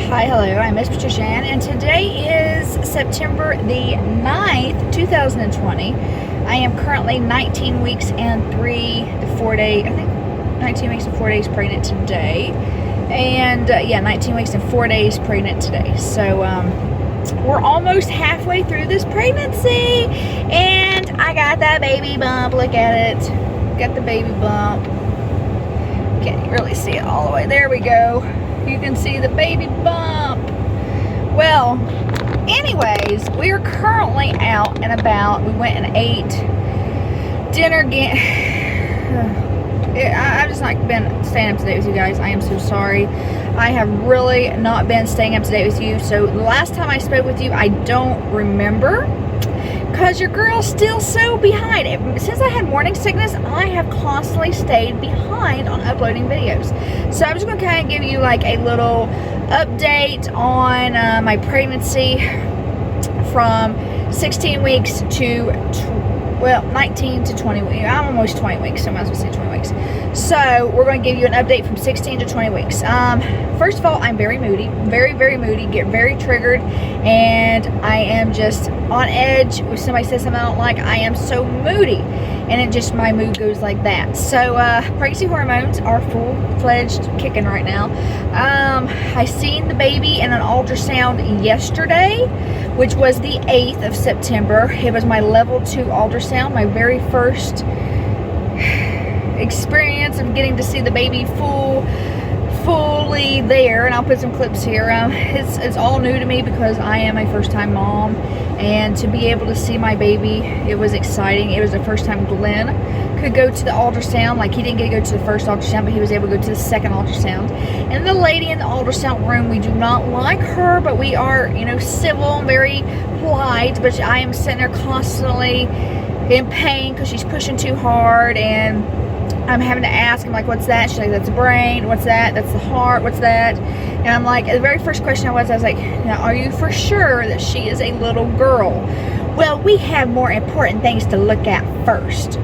Hi, hello, I'm Miss Patricia Ann, and today is September the 9th, 2020. I am currently 19 weeks and 3 to 4 days, I think 19 weeks and 4 days pregnant today. And yeah, 19 weeks and 4 days pregnant today. So we're almost halfway through this pregnancy, and I got that baby bump. Look at it. Got the baby bump. Can't really see it all the way. There we go. You can see the baby bump. Well, anyways, we are currently out and about. We went and ate dinner again. I've just not been staying up to date with you guys. I am so sorry. I have really not been staying up to date with you. So the last time I spoke with you, I don't remember, because your girl's still so behind. Since I had morning sickness, I have constantly stayed behind on uploading videos. So I'm just going to kind of give you like a little update on my pregnancy from 16 weeks to 19 to 20 weeks. I'm almost 20 weeks, so I might as well say 20 weeks. So we're going to give you an update from 16 to 20 weeks. First of all, I'm very moody, very moody, get very triggered, and I am just on edge. If somebody says something I don't like, I am so moody, and it just, my mood goes like that. So pregnancy hormones are full-fledged kicking right now. I seen the baby in an ultrasound yesterday, which was the 8th of September. It was my level 2 ultrasound, my very first experience of getting to see the baby fully there, and I'll put some clips here. It's all new to me because I am a first-time mom, and to be able to see my baby, it was exciting. It was the first time Glenn could go to the ultrasound. Like, he didn't get to go to the first ultrasound, but he was able to go to the second ultrasound. And the lady in the ultrasound room, we do not like her, but we are, you know, civil and very polite. But I am sitting there constantly in pain because she's pushing too hard, and I'm having to ask. I'm like, what's that? She's like, that's the brain. What's that? That's the heart. What's that? And I'm like, the very first question I was like, now, are you for sure that she is a little girl? Well, we have more important things to look at first.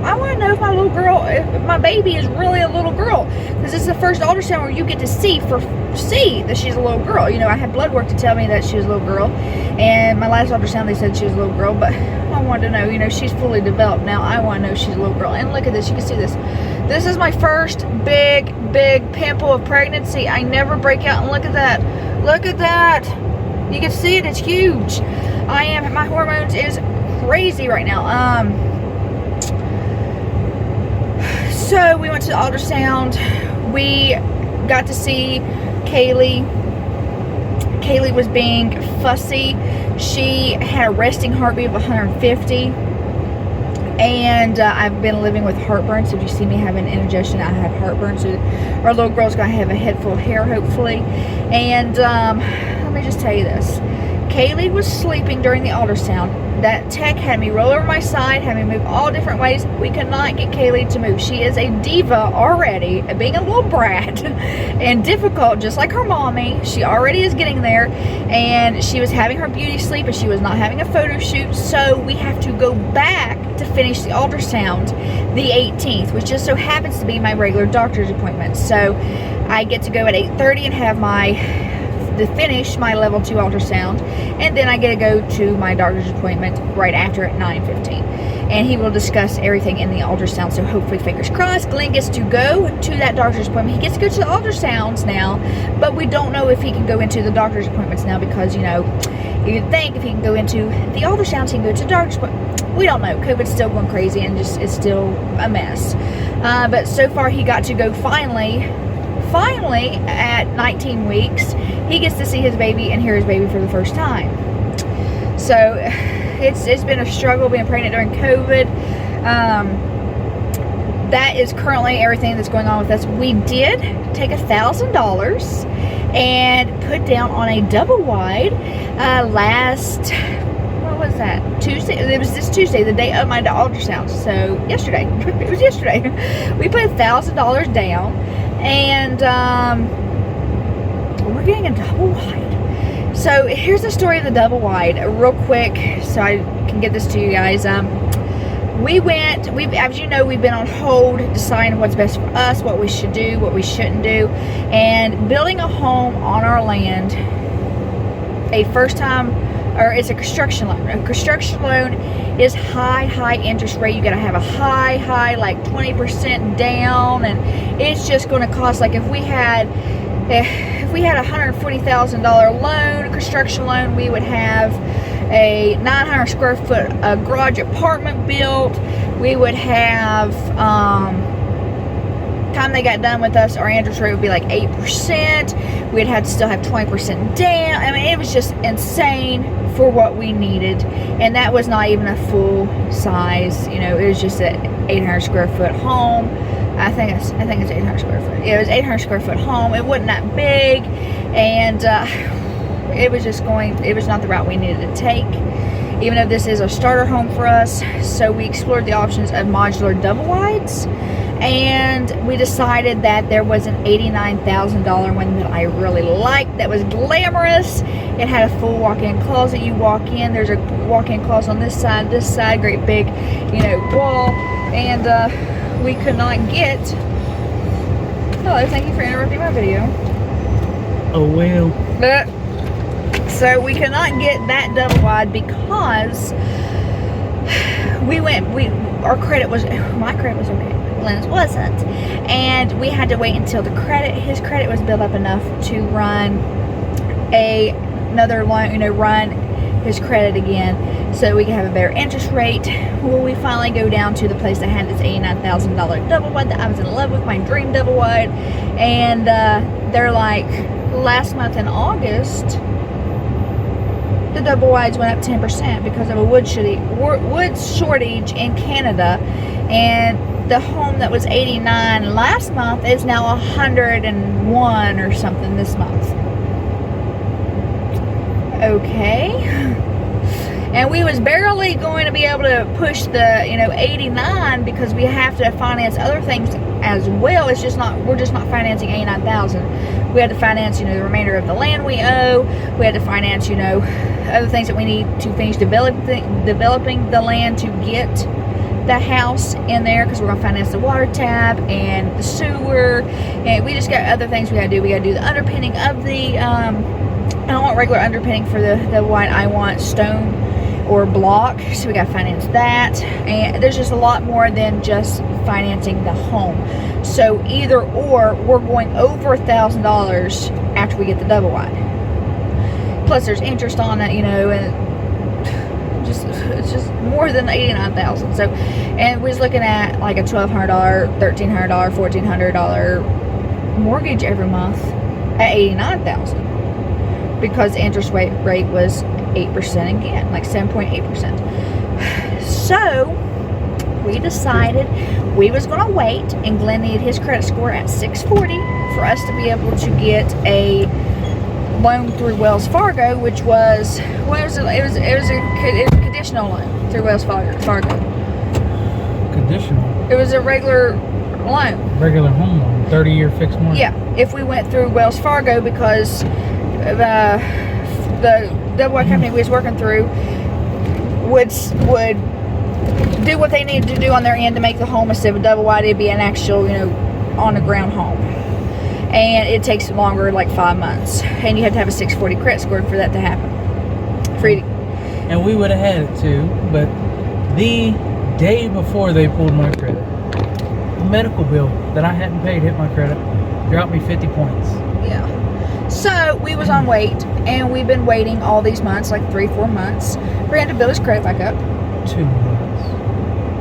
I want to know if my little girl, if my baby is really a little girl, because it's the first ultrasound where you get to see that she's a little girl. You know, I had blood work to tell me that she was a little girl, and my last ultrasound they said she was a little girl, but I wanted to know, you know, she's fully developed now. I want to know she's a little girl. And look at this, you can see this. This is my first big pimple of pregnancy. I never break out, and look at that. Look at that. You can see it, it's huge. My hormones is crazy right now. So we went to the ultrasound. We got to see Kaylee. Kaylee was being fussy. She had a resting heartbeat of 150. And I've been living with heartburn. So if you see me having indigestion, I have heartburn. So our little girl's going to have a head full of hair, hopefully. And let me just tell you this. Kaylee was sleeping during the ultrasound. That tech had me roll over my side, had me move all different ways. We could not get Kaylee to move. She is a diva already, being a little brat and difficult, just like her mommy. She already is getting there, and she was having her beauty sleep, and she was not having a photo shoot. So we have to go back to finish the ultrasound the 18th, which just so happens to be my regular doctor's appointment. So I get to go at 8:30 and have to finish my level 2 ultrasound, and then I get to go to my doctor's appointment right after at 9:15, and he will discuss everything in the ultrasound. So hopefully, fingers crossed, Glenn gets to go to that doctor's appointment. He gets to go to the ultrasounds now, but we don't know if he can go into the doctor's appointments now, because, you know, you'd think if he can go into the ultrasounds, he can go to the doctor's appointment. We don't know. COVID's still going crazy, and just it's still a mess. But so far, he got to go finally at 19 weeks. He gets to see his baby and hear his baby for the first time. So it's been a struggle being pregnant during COVID. That is currently everything that's going on with us. We did take $1,000 and put down on a double wide last, what was that, Tuesday? It was this Tuesday, the day of my ultrasound. So yesterday, it was yesterday. We put $1,000 down, and we're getting a double wide. So here's the story of the double wide real quick, so I can get this to you guys. as you know, we've been on hold deciding what's best for us, what we should do, what we shouldn't do. And building a home on our land, it's a construction loan. A construction loan is high interest rate. You gotta have a high, like 20% down, and it's just gonna cost, like if we had a $140,000 loan, construction loan, we would have a 900 square foot garage apartment built. We would have, time they got done with us, our interest rate would be like 8%. We'd have to still have 20% down. I mean, it was just insane for what we needed. And that was not even a full size, you know, it was just an 800 square foot home. I think it's 800 square foot. It was 800 square foot home. It wasn't that big, and it was not the route we needed to take, even though this is a starter home for us. So we explored the options of modular double wides, and we decided that there was an $89,000 one that I really liked, that was glamorous. It had a full walk-in closet. You walk in, there's a walk-in closet on this side, great big, you know, wall, and we could not get, hello, thank you for interrupting my video. Oh well. So we could not get that double wide because our credit was, my credit was okay, Glenn's wasn't, and we had to wait until his credit was built up enough to run another loan, you know, run his credit again, so we could have a better interest rate. Well, we finally go down to the place that had this $89,000 double wide that I was in love with, my dream double wide, and they're like, last month in August, the double wides went up 10% because of a wood shortage in Canada, and the home that was 89 last month is now 101 or something this month. Okay. And we was barely going to be able to push the, you know, 89 because we have to finance other things as well. We're just not financing 89,000. We had to finance, you know, the remainder of the land we owe. We had to finance, you know, other things that we need to finish developing the land to get the house in there, because we're going to finance the water tap and the sewer, and we just got other things we got to do. We got to do the underpinning of the I don't want regular underpinning for the white, I want stone or block, so we got to finance that. And there's just a lot more than just financing the home. So either or, we're going over $1,000 after we get the double wide. Plus there's interest on it, you know, and it's just more than $89,000. So, and we was looking at like a $1,200, $1,300, $1,400 mortgage every month at $89,000, because the interest rate was 8% again, like 7.8%. So we decided we was going to wait, and Glenn needed his credit score at 640 for us to be able to get a loan through Wells Fargo, which was, what was it? It was a conditional loan through Wells Fargo. Conditional? It was a regular loan. Regular home loan, 30-year fixed mortgage. Yeah, if we went through Wells Fargo, because the double wide company we was working through would do what they needed to do on their end to make the home, instead of a double wide, it'd be an actual, you know, on the ground home. And it takes longer, like 5 months, and you have to have a 640 credit score for that to happen. And we would have had it too, but the day before they pulled my credit, a medical bill that I hadn't paid hit my credit, dropped me 50 points. Yeah. So we was on wait, and we've been waiting all these months, like 3-4 months, for him to build his credit back up. 2 months.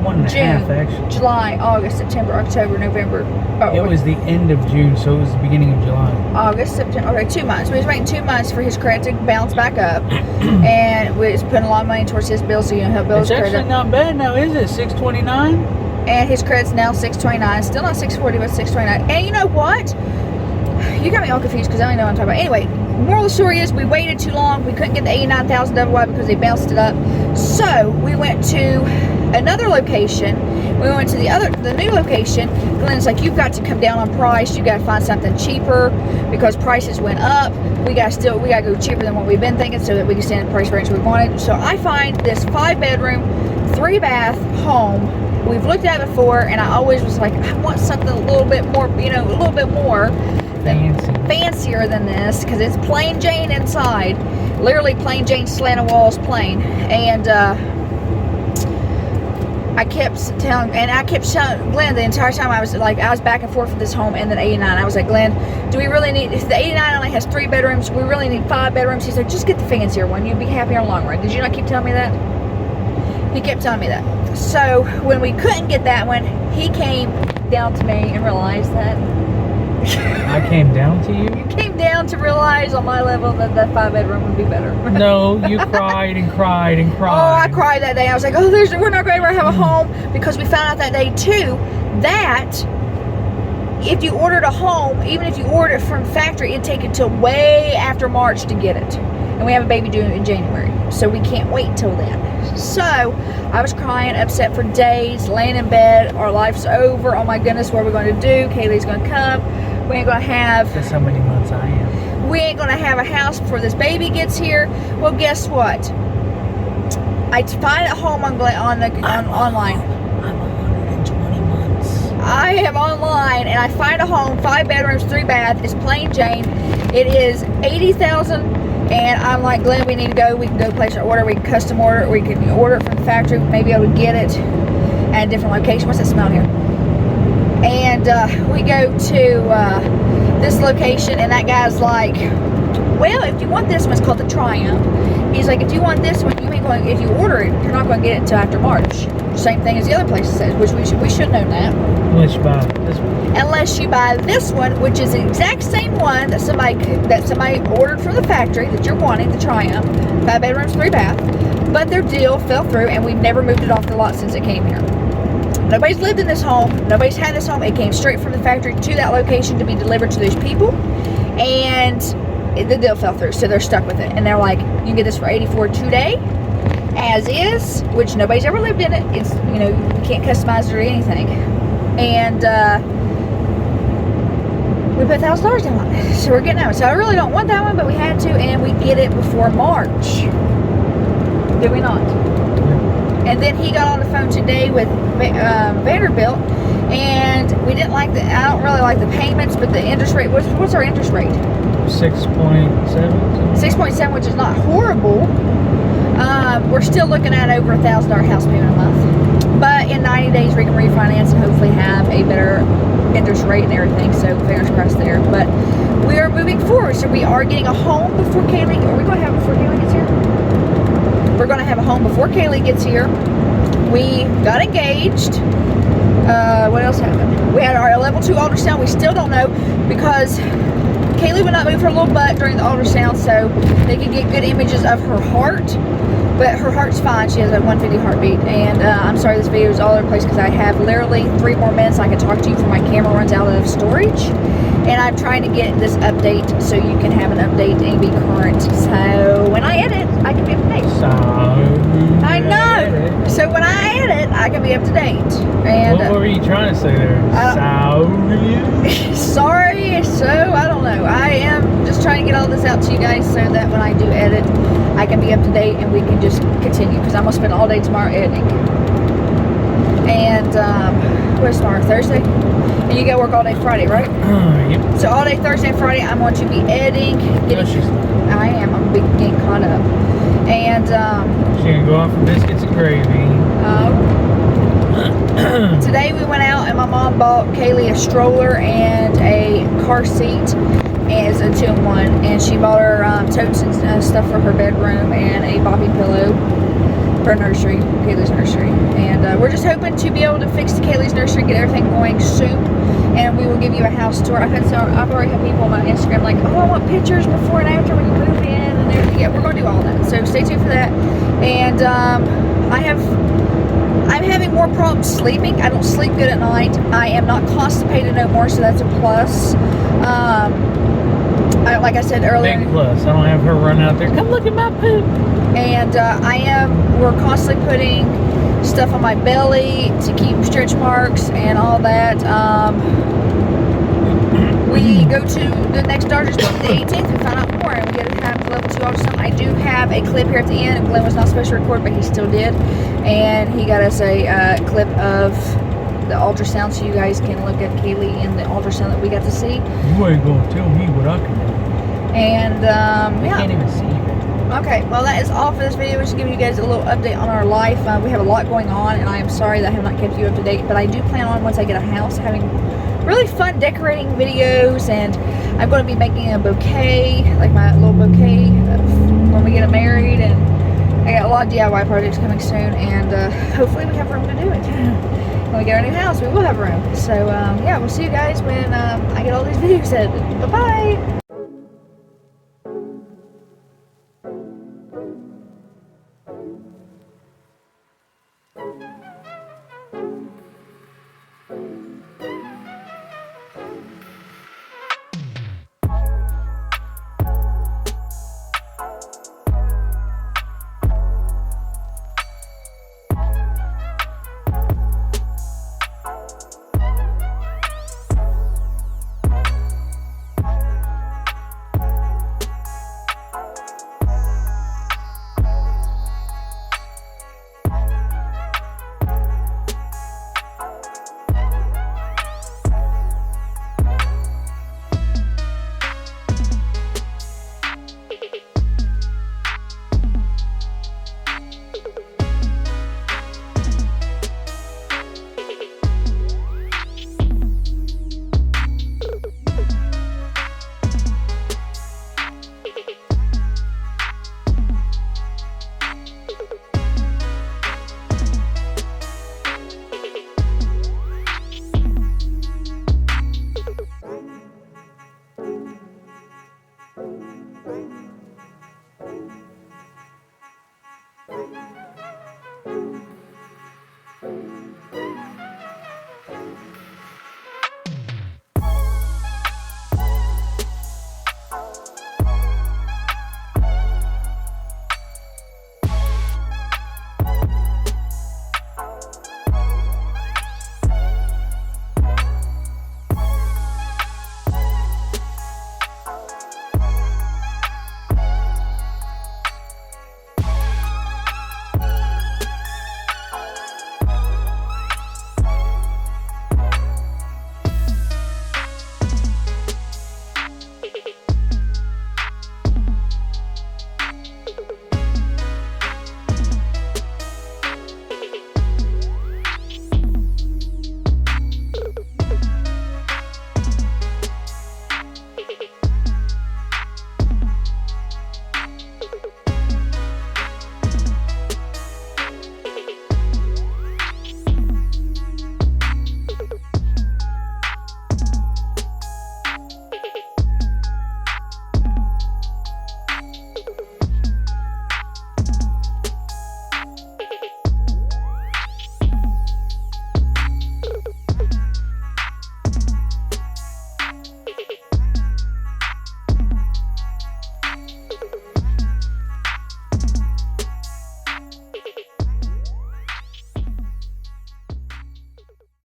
1.5 actually. July, August, September, October, November. It was the end of June, so it was the beginning of July. August, September, okay, 2 months. We was waiting 2 months for his credit to bounce back up, and we was putting a lot of money towards his bill, so you know, help build his credit. It's actually not bad now, is it? 629? And his credit's now 629. Still not 640, but 629. And you know what? You got me all confused because I don't know what I'm talking about. Anyway, moral of the story is we waited too long. We couldn't get the 89,000 double wide because they bounced it up. So we went to another location. We went to the new location. Glenn's like, you've got to come down on price. You got to find something cheaper because prices went up. We got to go cheaper than what we've been thinking so that we can stay in the price range we wanted. So I find this 5-bedroom, 3-bath home. We've looked at it before, and I always was like, I want something a little bit more, you know, a little bit more fancier than this, because it's plain Jane inside. Literally plain Jane, slanted walls, plain. And I kept telling, and I kept showing Glenn the entire time. I was back and forth with this home and then 89. I was like, Glenn, do we really need, if the 89 only has 3 bedrooms, we really need 5 bedrooms? He's like, just get the fancier one. You'll be happier in the long run. Did you not keep telling me that? He kept telling me that. So when we couldn't get that one, he came down to me and realized that. I came down to you? You came down to realize on my level that that 5-bedroom would be better. No, you cried and cried and cried. Oh, I cried that day. I was like, oh, we're not going to ever have a home, because we found out that day too that if you ordered a home, even if you ordered it from factory, it'd take until way after March to get it. And we have a baby due in January, so we can't wait till then. So I was crying, upset for days, laying in bed. Our life's over. Oh my goodness, what are we going to do? Kaylee's going to come. We ain't going to have. That's how many months I am. We ain't going to have a house before this baby gets here. Well, guess what? I find a home online. I'm 120 months. I am online, and I find a home, 5 bedrooms, 3 bath. It's plain Jane. It is $80,000. And I'm like, Glenn, we need to go. We can go place our order. We can custom order it. We can order it from the factory. We may be able to get it at a different location. What's that smell here? And we go to this location, and that guy's like, well, if you want this one, it's called the Triumph. He's like, if you want this one, you ain't going. If you order it, you're not going to get it until after March. Same thing as the other place says, which we should know that. Unless you buy this one. Unless you buy this one, which is the exact same one that somebody ordered from the factory that you're wanting, the Triumph, 5 bedrooms, 3 bath. But their deal fell through, and we've never moved it off the lot since it came here. Nobody's lived in this home. Nobody's had this home. It came straight from the factory to that location to be delivered to those people, and the deal fell through, so they're stuck with it. And they're like, you can get this for $84,000 today, as is, which nobody's ever lived in it. It's, you know, you can't customize it or anything. And we put $1,000 down on it, so we're getting that one. So I really don't want that one, but we had to, and we get it before March. Did we not? And then he got on the phone today with Vanderbilt, and we didn't like the. I don't really like the payments, but the interest rate. What's our interest rate? 6.7. 6.7, which is not horrible. We're still looking at over $1,000 house payment a month. But in 90 days, we can refinance and hopefully have a better interest rate and everything. So fingers crossed there. But we are moving forward. So we are getting a home before Kaylee. Are we going to have it before Kaylee gets here? We're going to have a home before Kaylee gets here. We got engaged. What else happened? We had our level 2 ultrasound. We still don't know because Kaylee would not move her little butt during the ultrasound, so they could get good images of her heart. But her heart's fine. She has a 150 heartbeat. And I'm sorry this video is all over the place because I have literally 3 more minutes I can talk to you before my camera runs out of storage. And I'm trying to get this update so you can have an update and be current. So when I edit, I can be up to date. I know. So when I edit, I can be up to date. And what were you trying to say there? Sorry. So I don't know. I am just trying to get all this out to you guys so that when I do edit, I can be up to date and we can just continue because I'm gonna spend all day tomorrow editing. And what's tomorrow? Thursday? And you gotta work all day Friday, right? Yep. So all day Thursday and Friday, I'm going to be editing. I am. I'm getting caught up. And she's gonna go out for biscuits and gravy. Today we went out and my mom bought Kaylee a stroller and a car seat. As a 2-in-1, and she bought her totes and stuff for her bedroom and a boppy pillow for nursery, Kaylee's nursery. And we're just hoping to be able to fix Kaylee's nursery, get everything going soon, and we will give you a house tour. I've already had people on my Instagram like, oh, I want pictures before and after when you move in and everything. Yeah, we're going to do all that, so stay tuned for that. And I'm having more problems sleeping. I don't sleep good at night. I am not constipated no more, so that's a plus. Like I said earlier, big plus. I don't have her run out there. Come look at my poop. And we're constantly putting stuff on my belly to keep stretch marks and all that. We go to the next doctor's appointment, the 18th, we find out more, and we get to have the level 2 ultrasound. I do have a clip here at the end, and Glenn was not supposed to record, but he still did, and he got us a clip of the ultrasound so you guys can look at Kaylee and the ultrasound that we got to see. You ain't gonna tell me what I can do. And I yeah. can't even see you. Okay, well that is all for this video. We're just giving you guys a little update on our life. We have a lot going on, and I am sorry that I have not kept you up to date, but I do plan on, once I get a house, having really fun decorating videos, and I'm going to be making a bouquet, like my little bouquet when we get married, and I got a lot of DIY projects coming soon, and hopefully we have room to do it. When we get our new house, we will have room. So yeah, we'll see you guys when I get all these videos edited. Bye-bye!